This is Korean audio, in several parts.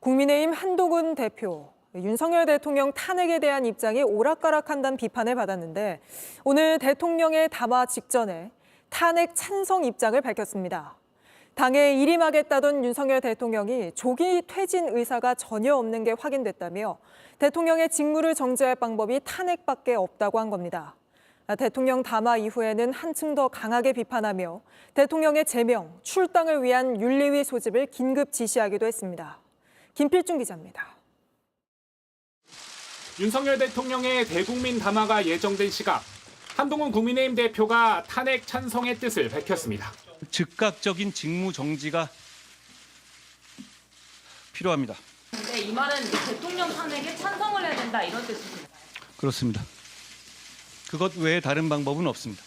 국민의힘 한동훈 대표, 윤석열 대통령 탄핵에 대한 입장이 오락가락한다는 비판을 받았는데 오늘 대통령의 담화 직전에 탄핵 찬성 입장을 밝혔습니다. 당에 일임하겠다던 윤석열 대통령이 조기 퇴진 의사가 전혀 없는 게 확인됐다며 대통령의 직무를 정지할 방법이 탄핵밖에 없다고 한 겁니다. 대통령 담화 이후에는 한층 더 강하게 비판하며 대통령의 제명, 출당을 위한 윤리위 소집을 긴급 지시하기도 했습니다. 김필중 기자입니다. 윤석열 대통령의 대국민 담화가 예정된 시각, 한동훈 국민의힘 대표가 탄핵 찬성의 뜻을 밝혔습니다. 즉각적인 직무 정지가 필요합니다. 근데 이 말은 대통령 탄핵에 찬성을 해야 된다 이런 뜻이신가요? 그렇습니다. 그것 외에 다른 방법은 없습니다.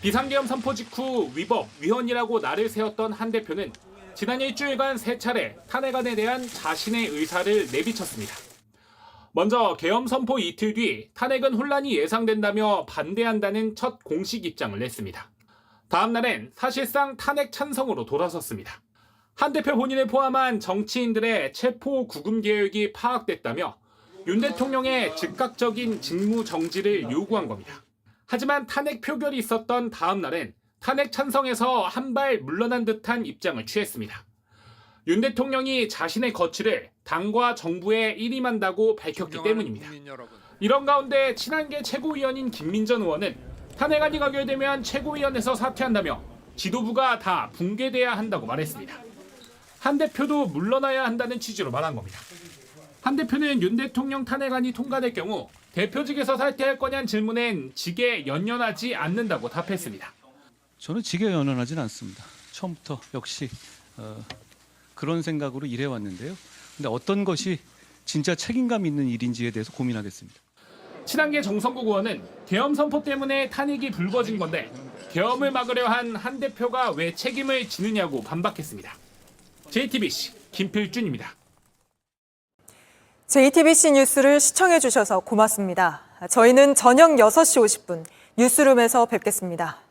비상계엄 선포 직후 위법, 위헌이라고 날을 세웠던 한 대표는 지난 일주일간 3차례 탄핵안에 대한 자신의 의사를 내비쳤습니다. 먼저 계엄 선포 이틀 뒤 탄핵은 혼란이 예상된다며 반대한다는 첫 공식 입장을 냈습니다. 다음 날엔 사실상 탄핵 찬성으로 돌아섰습니다. 한 대표 본인을 포함한 정치인들의 체포 구금 계획이 파악됐다며 윤 대통령의 즉각적인 직무 정지를 요구한 겁니다. 하지만 탄핵 표결이 있었던 다음 날엔 탄핵 찬성에서 한 발 물러난 듯한 입장을 취했습니다. 윤 대통령이 자신의 거취를 당과 정부에 일임한다고 밝혔기 때문입니다. 이런 가운데 친한계 최고위원인 김민전 의원은 탄핵안이 가결되면 최고위원회에서 사퇴한다며 지도부가 다 붕괴돼야 한다고 말했습니다. 한 대표도 물러나야 한다는 취지로 말한 겁니다. 한 대표는 윤 대통령 탄핵안이 통과될 경우 대표직에서 사퇴할 거냐는 질문엔 직에 연연하지 않는다고 답했습니다. 저는 직에 연연하진 않습니다. 처음부터 역시 그런 생각으로 일해왔는데요. 근데 어떤 것이 진짜 책임감 있는 일인지에 대해서 고민하겠습니다. 친한계 정성국 의원은 계엄 선포 때문에 탄핵이 불거진 건데 계엄을 막으려 한 한 대표가 왜 책임을 지느냐고 반박했습니다. JTBC 김필준입니다. JTBC 뉴스를 시청해 주셔서 고맙습니다. 저희는 저녁 6시 50분 뉴스룸에서 뵙겠습니다.